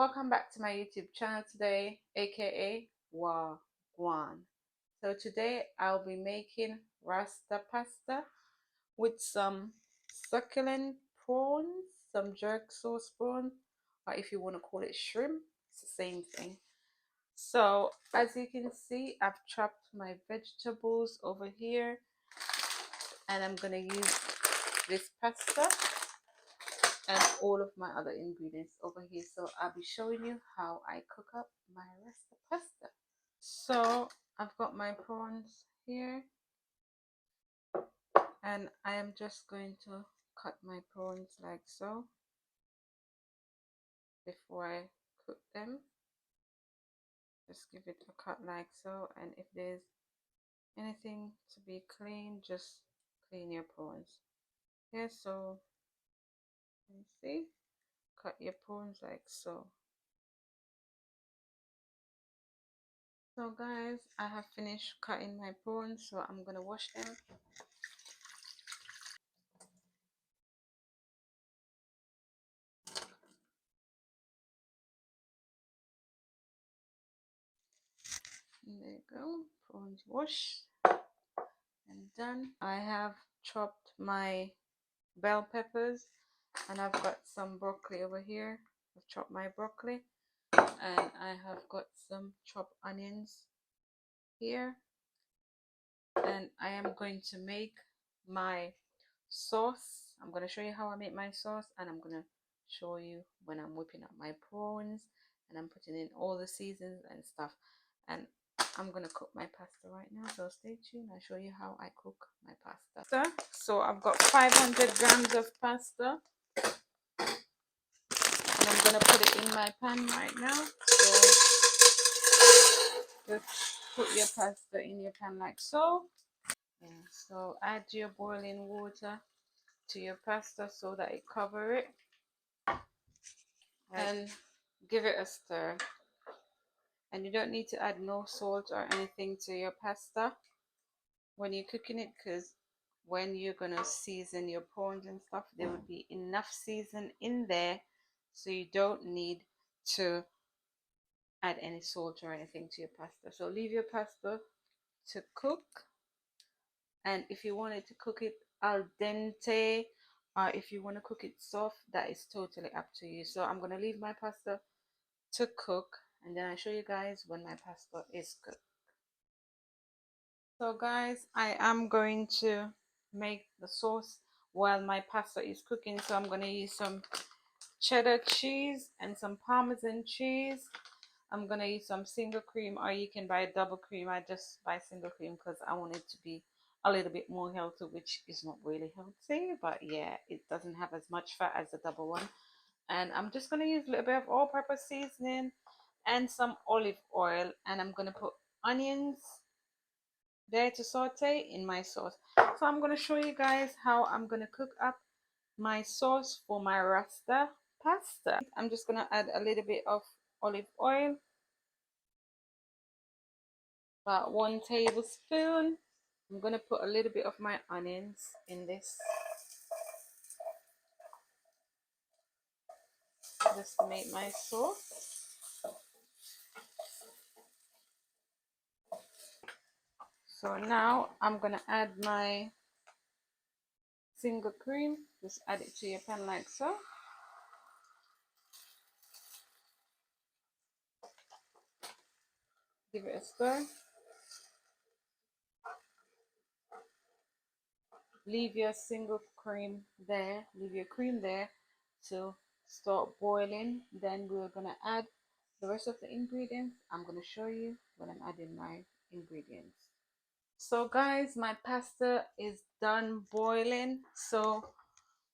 welcome back to my YouTube channel today, aka Wagwan. So today I'll be making Rasta pasta with some succulent prawns, some jerk sauce prawn, or if you want to call it shrimp, it's the same thing. So as you can see, I've chopped my vegetables over here, and I'm gonna use this pasta and all of my other ingredients over here. So I'll be showing you how I cook up my Rasta pasta. So I've got my prawns here, and I am just going to cut my prawns like so before I cook them. Just give it a cut like so, and if there's anything to be cleaned, just clean your prawns. Yeah, so you see, cut your prawns like so. So guys, I have finished cutting my prawns, so I'm gonna wash them. And there you go, prawns washed and done. I have chopped my bell peppers, and I've got some broccoli over here. I've chopped my broccoli, and I have got some chopped onions here, and I am going to make my sauce. I'm going to show you how I make my sauce, and I'm going to show you when I'm whipping up my prawns and I'm putting in all the seasons and stuff. And I'm going to cook my pasta right now, so stay tuned. I'll show you how I cook my pasta. So I've got 500 grams of pasta, and I'm going to put it in my pan right now. So just put your pasta in your pan like so. Yeah, so add your boiling water to your pasta so that it cover it, and give it a stir. And you don't need to add no salt or anything to your pasta when you're cooking it, because when you're gonna season your prawns and stuff, there will be enough season in there, so you don't need to add any salt or anything to your pasta. So leave your pasta to cook, and if you wanted to cook it al dente, or if you want to cook it soft, that is totally up to you. So I'm going to leave my pasta to cook, and then I'll show you guys when my pasta is cooked. So guys, I am going to make the sauce while my pasta is cooking. So I'm going to use some cheddar cheese and some Parmesan cheese. I'm going to use some single cream, or you can buy double cream. I just buy single cream because I want it to be a little bit more healthy, which is not really healthy, but yeah, it doesn't have as much fat as the double one. And I'm just going to use a little bit of all-purpose seasoning and some olive oil, and I'm going to put onions there to saute in my sauce. So I'm going to show you guys how I'm going to cook up my sauce for my Rasta pasta. I'm just going to add a little bit of olive oil, about 1 tablespoon. I'm going to put a little bit of my onions in this, just to make my sauce. So now I'm going to add my single cream. Just add it to your pan like so. Give it a stir. Leave your single cream there, leave your cream there to start boiling. Then we're going to add the rest of the ingredients. I'm going to show you when I'm adding my ingredients. So guys, my pasta is done boiling, so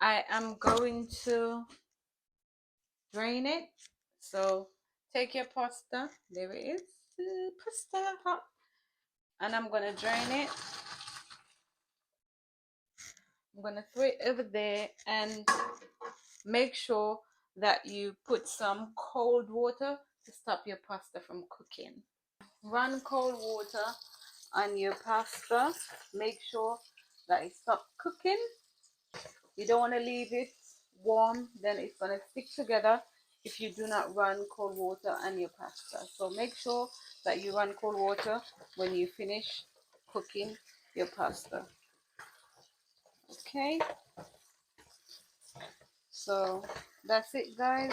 I am going to drain it. So take your pasta, there it is, pasta hot, and I'm going to drain it. I'm going to throw it over there, and make sure that you put some cold water to stop your pasta from cooking. Run cold water on your pasta. Make sure that it stops cooking. You don't want to leave it warm, then it's going to stick together if you do not run cold water on your pasta. So make sure that you run cold water when you finish cooking your pasta. Okay, so that's it, guys.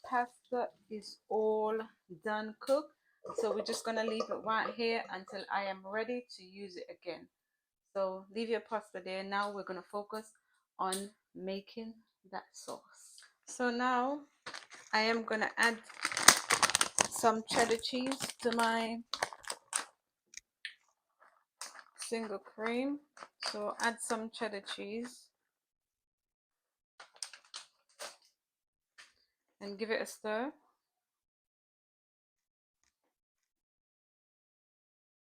Pasta is all done cooked. So we're just gonna leave it right here until I am ready to use it again. So leave your pasta there. Now we're gonna focus on making that sauce. So now I am gonna add some cheddar cheese to my single cream. So add some cheddar cheese and give it a stir.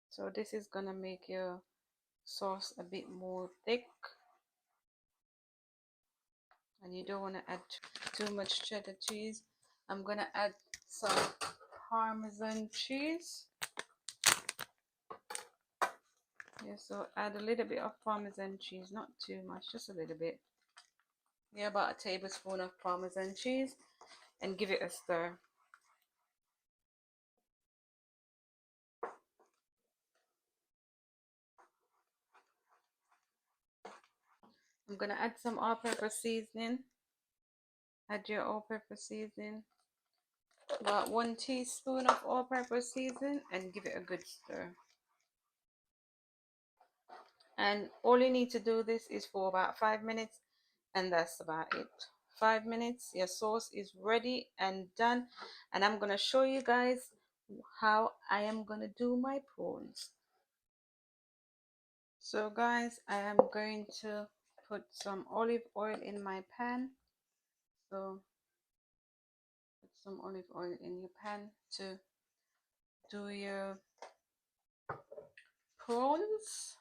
So this is gonna make your sauce a bit more thick, and you don't want to add too much cheddar cheese. I'm gonna add some Parmesan cheese. Yeah, so add a little bit of Parmesan cheese, not too much, just a little bit. Yeah, about a tablespoon of Parmesan cheese, and give it a stir. I'm gonna add some all-purpose seasoning. Add your all-purpose seasoning, about 1 teaspoon of all-purpose seasoning, and give it a good stir. And all you need to do this is for about 5 minutes, and that's about it. 5 minutes, your sauce is ready and done. And I'm gonna show you guys how I am gonna do my prawns. So guys, I am going to put some olive oil in my pan. So put some olive oil in your pan to do your prawns.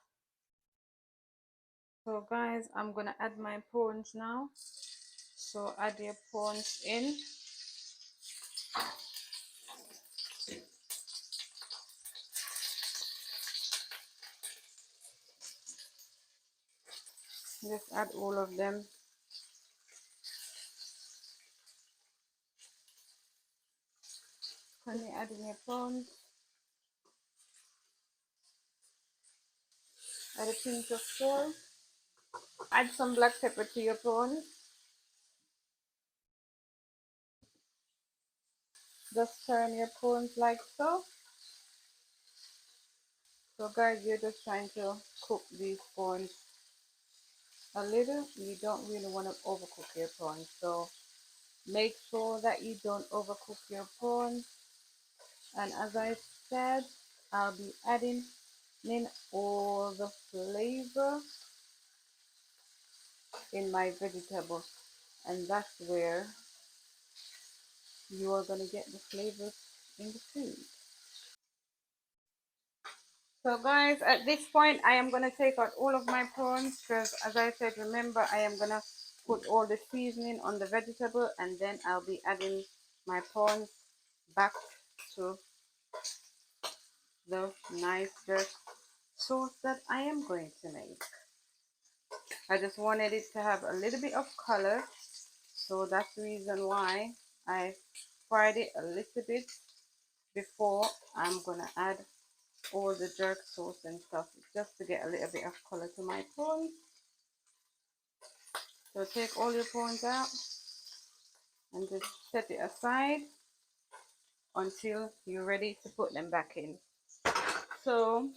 So guys, I'm gonna add my prawns now. So add your prawns in. Just add all of them. Continue adding your prawns. Add a pinch of salt. Add some black pepper to your prawns. Just turn your prawns like so. So guys, you're just trying to cook these prawns a little. You don't really want to overcook your prawns. So make sure that you don't overcook your prawns. And as I said, I'll be adding in all the flavor in my vegetable, and that's where you are going to get the flavors in the food. So guys, at this point I am going to take out all of my prawns, because as I said, remember, I am going to put all the seasoning on the vegetable, and then I'll be adding my prawns back to the nice dirt sauce that I am going to make. I just wanted it to have a little bit of color, so that's the reason why I fried it a little bit before I'm gonna add all the jerk sauce and stuff, just to get a little bit of color to my prawns. So take all your prawns out and just set it aside until you're ready to put them back in. So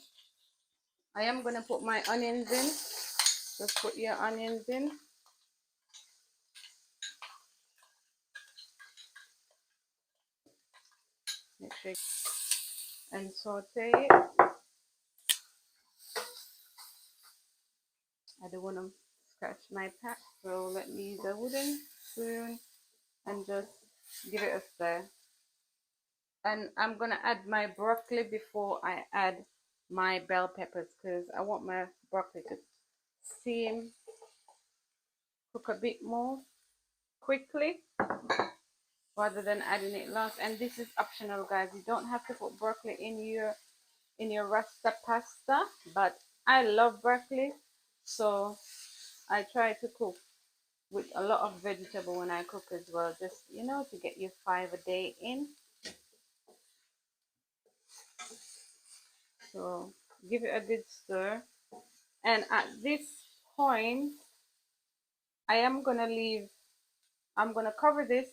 I am gonna put my onions in. Just put your onions in. Make sure and saute it. I don't want to scratch my pack, so let me use a wooden spoon and just give it a stir. And I'm gonna add my broccoli before I add my bell peppers, because I want my broccoli to steam, cook a bit more quickly rather than adding it last. And this is optional, guys. You don't have to put broccoli in your Rasta pasta, but I love broccoli, so I try to cook with a lot of vegetable when I cook as well, just to get your 5 a day in. So give it a good stir, and at this point I am gonna leave I'm gonna cover this.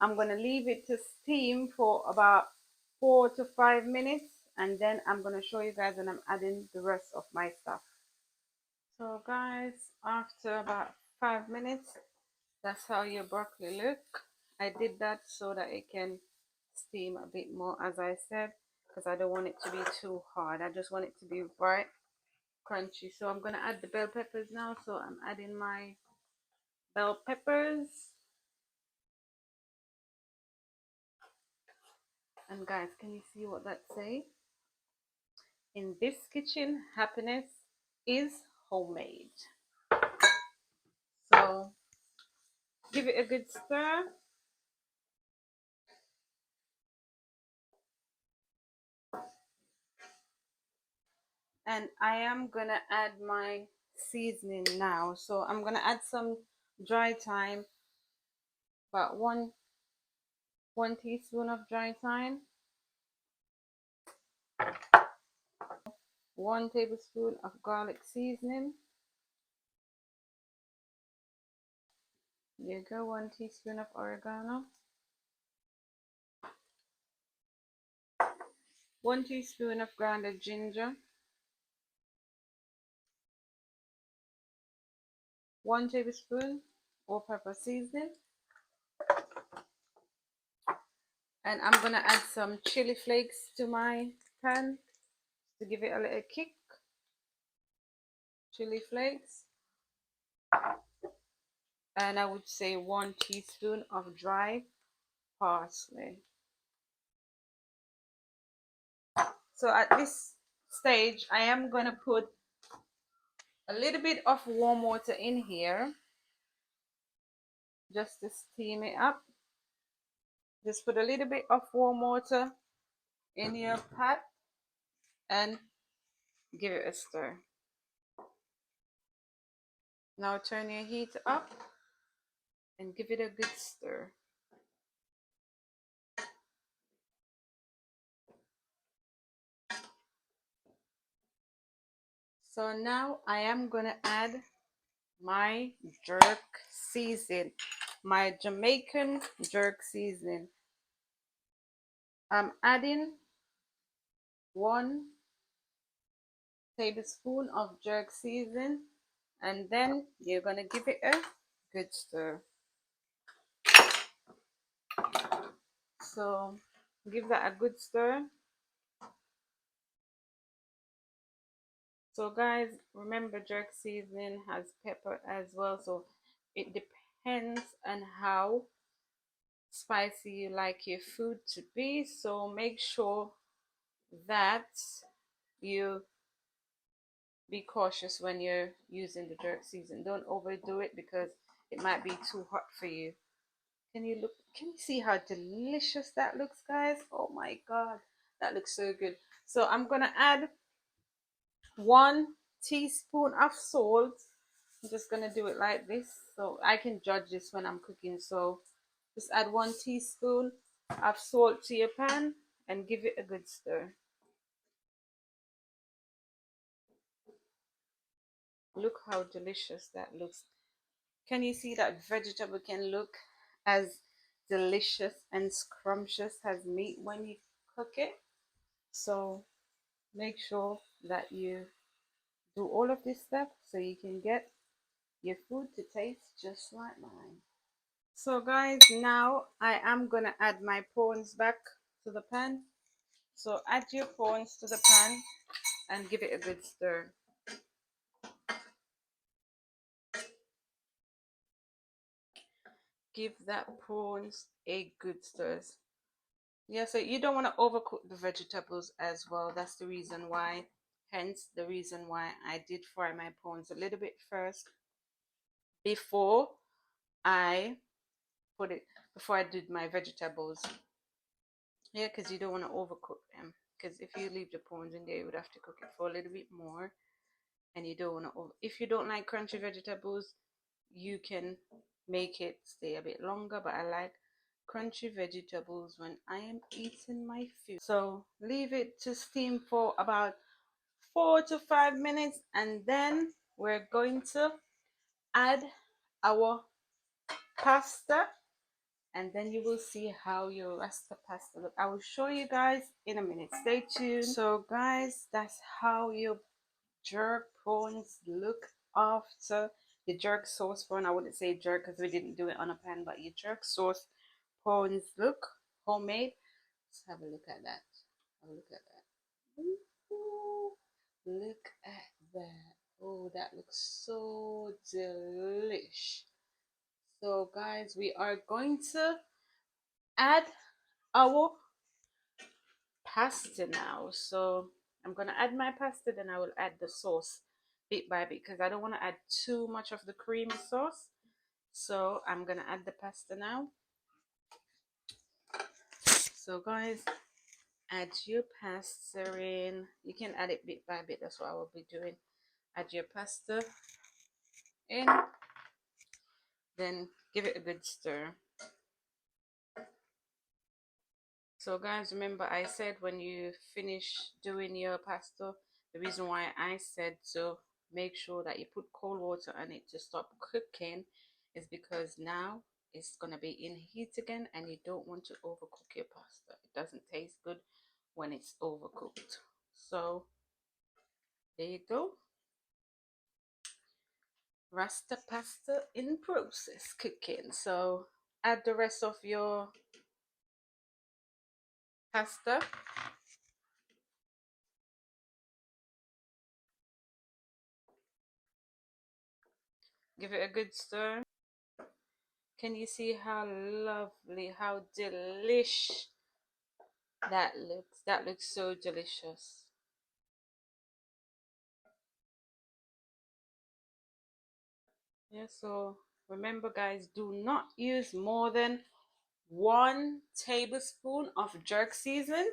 I'm gonna leave it to steam for about 4 to 5 minutes, and then I'm gonna show you guys when I'm adding the rest of my stuff. So guys, after about 5 minutes, that's how your broccoli look. I did that so that it can steam a bit more, as I said, because I don't want it to be too hard. I just want it to be bright, crunchy. So I'm gonna add the bell peppers now. So I'm adding my bell peppers. And guys, can you see what that say? In this kitchen, happiness is homemade. So give it a good stir. And I am gonna add my seasoning now. So I'm gonna add some dry thyme, about one teaspoon of dry thyme, 1 tablespoon of garlic seasoning. There you go, 1 teaspoon of oregano, 1 teaspoon of grounded ginger, 1 tablespoon all-purpose seasoning, and I'm gonna add some chili flakes to my pan to give it a little kick. Chili flakes, and I would say 1 teaspoon of dry parsley. So at this stage, I am going to put a little bit of warm water in here just to steam it up. Just put a little bit of warm water in your pot and give it a stir. Now turn your heat up and give it a good stir. So now I am going to add my jerk seasoning, my Jamaican jerk seasoning. I'm adding 1 tablespoon of jerk seasoning, and then you're gonna give it a good stir. So give that a good stir. So guys, remember jerk seasoning has pepper as well, so it depends on how spicy you like your food to be. So make sure that you be cautious when you're using the jerk season. Don't overdo it because it might be too hot for you. Can you see how delicious that looks, guys? Oh my god, that looks so good. So I'm gonna add 1 teaspoon of salt. I'm just gonna do it like this so I can judge this when I'm cooking. So just add 1 teaspoon of salt to your pan and give it a good stir. Look how delicious that looks. Can you see that vegetable can look as delicious and scrumptious as meat when you cook it? So make sure that you do all of this stuff so you can get your food to taste just like mine. So guys, now I am gonna add my prawns back to the pan. So add your prawns to the pan and give it a good stir. Give that prawns a good stir. Yeah, so you don't want to overcook the vegetables as well. That's the reason why, hence the reason why I did fry my prawns a little bit first before I before I did my vegetables. Yeah, because you don't want to overcook them. Because if you leave the prawns in there, you would have to cook it for a little bit more. And you don't want to if you don't like crunchy vegetables, you can make it stay a bit longer, but I like crunchy vegetables when I am eating my food. So leave it to steam for about 4 to 5 minutes, and then we're going to add our pasta, and then you will see how your Rasta pasta look. I will show you guys in a minute. Stay tuned. So guys, that's how your jerk prawns look after the jerk sauce prawn. I wouldn't say jerk because we didn't do it on a pan, but your jerk sauce prawns look homemade. Let's have a look at that. Have a look at that. Ooh, look at that. Oh, that looks so delish. So guys, we are going to add our pasta now. So I'm gonna add my pasta, then I will add the sauce bit by bit because I don't want to add too much of the creamy sauce. So I'm gonna add the pasta now. So guys, add your pasta in. You can add it bit by bit. That's what I will be doing. Add your pasta in, then give it a good stir. So guys, remember I said when you finish doing your pasta, the reason why I said to make sure that you put cold water on it to stop cooking is because now it's going to be in heat again, and you don't want to overcook your pasta. It doesn't taste good when it's overcooked. So there you go. Rasta pasta in process cooking. So add the rest of your pasta. Give it a good stir. Can you see how lovely, how delish that looks? That looks so delicious. Yeah, so remember guys, do not use more than 1 tablespoon of jerk season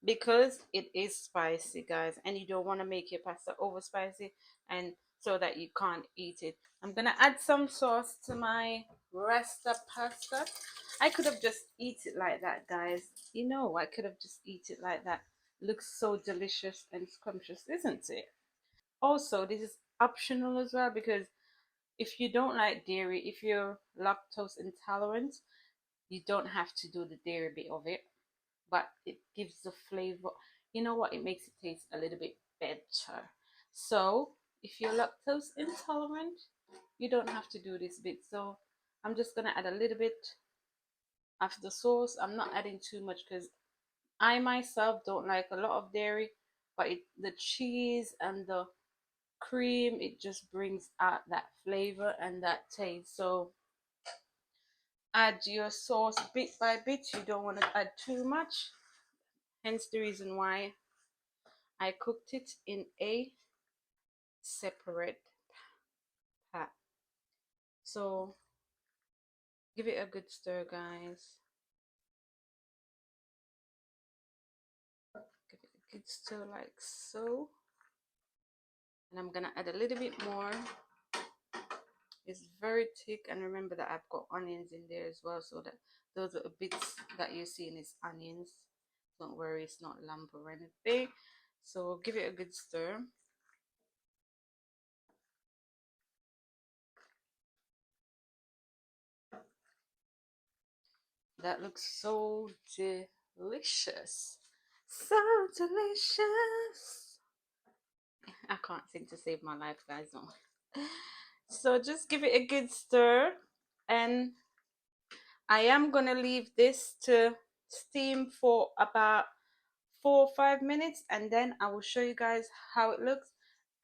because it is spicy, guys, and you don't want to make your pasta over spicy and so that you can't eat it. I'm gonna add some sauce to my Rasta pasta. I could have just eat it like that, guys. You know, I could have just eat it like that. Looks so delicious and scrumptious, isn't it? Also, this is optional as well because if you don't like dairy, if you're lactose intolerant, you don't have to do the dairy bit of it, but it gives the flavor. You know what? It makes it taste a little bit better. So if you're lactose intolerant, you don't have to do this bit. So I'm just gonna add a little bit of the sauce. I'm not adding too much because I myself don't like a lot of dairy, but the cheese and the cream, it just brings out that flavor and that taste. So add your sauce bit by bit. You don't want to add too much, hence the reason why I cooked it in a separate pot. So give it a good stir, guys. Give it a good stir like so, and I'm gonna add a little bit more. It's very thick, and remember that I've got onions in there as well, so that those are the bits that you're seeing is onions. Don't worry, it's not lump or anything. So give it a good stir. That looks so delicious. So delicious. I can't sing to save my life, guys. No. So just give it a good stir, and I am gonna leave this to steam for about 4 or 5 minutes, and then I will show you guys how it looks,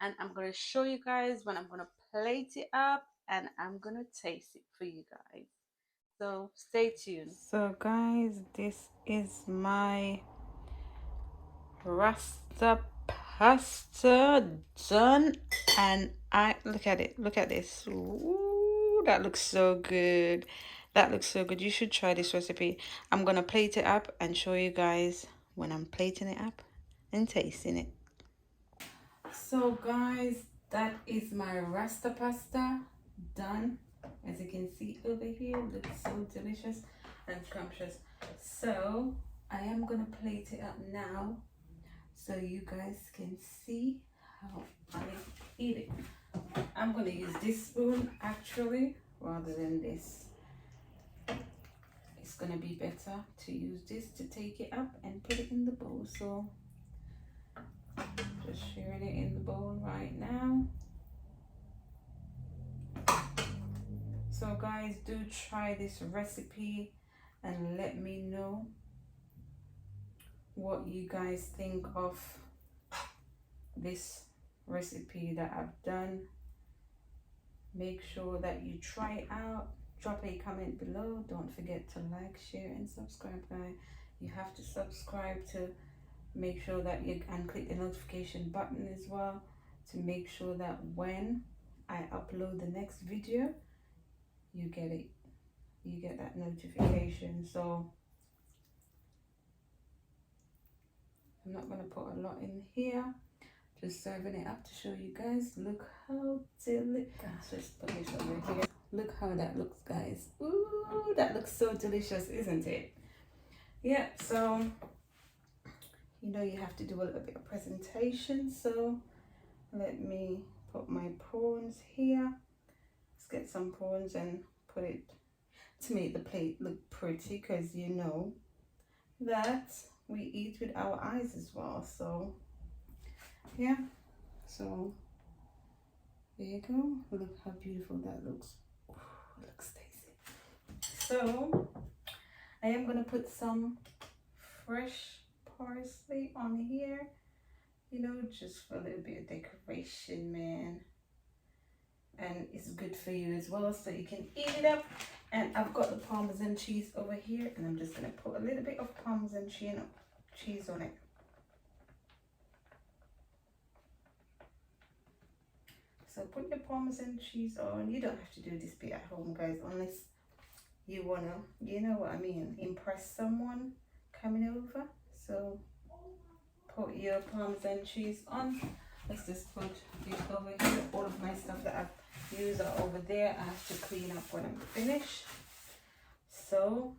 and I'm gonna show you guys when I'm gonna plate it up, and I'm gonna taste it for you guys. So stay tuned. So guys, this is my Rasta pasta done, and I look at it. Look at this. Ooh, that looks so good. That looks so good. You should try this recipe. I'm gonna plate it up and show you guys when I'm plating it up and tasting it. So guys, that is my Rasta pasta done. As you can see over here, looks so delicious and scrumptious. So I am gonna plate it up now so you guys can see how I eat it. I'm gonna use this spoon actually rather than this. It's gonna be better to use this to take it up and put it in the bowl. So just sharing it in the bowl right now. So guys, do try this recipe and let me know what you guys think of this recipe that I've done. Make sure that you try it out. Drop a comment below. Don't forget to like, share and subscribe, guys. You have to subscribe to make sure that you and click the notification button as well to make sure that when I upload the next video you get it, you get that notification. So I'm not going to put a lot in here, just serving it up to show you guys. Look how delicious. Just put this over here. Look how that looks, guys. Ooh, that looks so delicious, isn't it? Yeah, so you know you have to do a little bit of presentation. So let me put my prawns here. Let's get some prawns and put it to make the plate look pretty, because you know that we eat with our eyes as well. So yeah, so there you go. Look how beautiful that looks. Ooh, looks tasty. So I am gonna put some fresh parsley on here, you know, just for a little bit of decoration, man. And it's good for you as well, so you can eat it up. And I've got the Parmesan cheese over here, and I'm just gonna put a little bit of Parmesan cheese on it. So put your Parmesan cheese on. You don't have to do this bit at home, guys, unless you wanna, you know what I mean, impress someone coming over. So put your Parmesan cheese on. Let's just put it over here. All of my stuff that I've used are over there. I have to clean up when I'm finished. So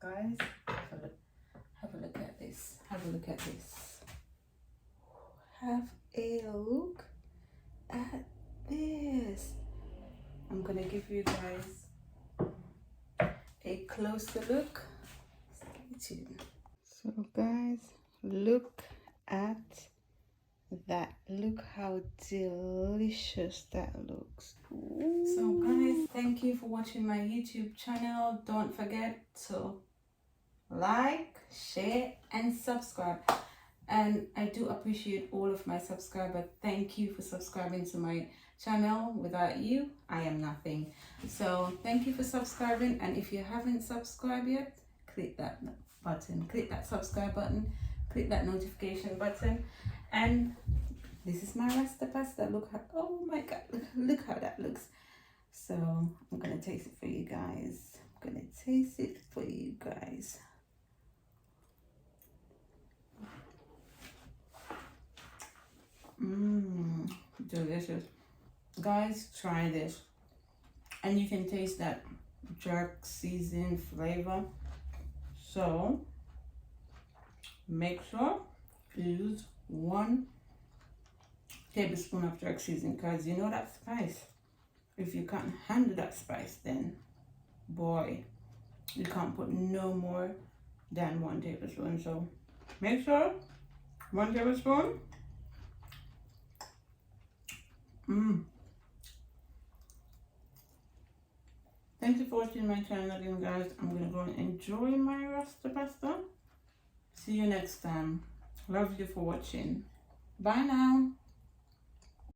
guys, have a look at this. Have a look at this. Have a look at this. I'm gonna give you guys a closer look. Stay tuned. So guys, look at that. Look how delicious that looks. Ooh. So guys, thank you for watching my YouTube channel. Don't forget to like, share and subscribe. And I do appreciate all of my subscribers. Thank you for subscribing to my channel. Without you, I am nothing. So thank you for subscribing, and if you haven't subscribed yet, click that button, click that subscribe button, click that notification button. And this is my Rasta pasta. Look how, oh my god, look how that looks. So I'm gonna taste it for you guys. I'm gonna taste it for you guys. Delicious. Guys, try this. And you can taste that jerk season flavor. So make sure you use 1 tablespoon of jerk seasoning, because you know that spice. If you can't handle that spice, then boy, you can't put no more than 1 tablespoon. So make sure 1 tablespoon. Thank you for watching my channel again, guys. I'm gonna go and enjoy my Rasta pasta. See you next time. Love you for watching. Bye now.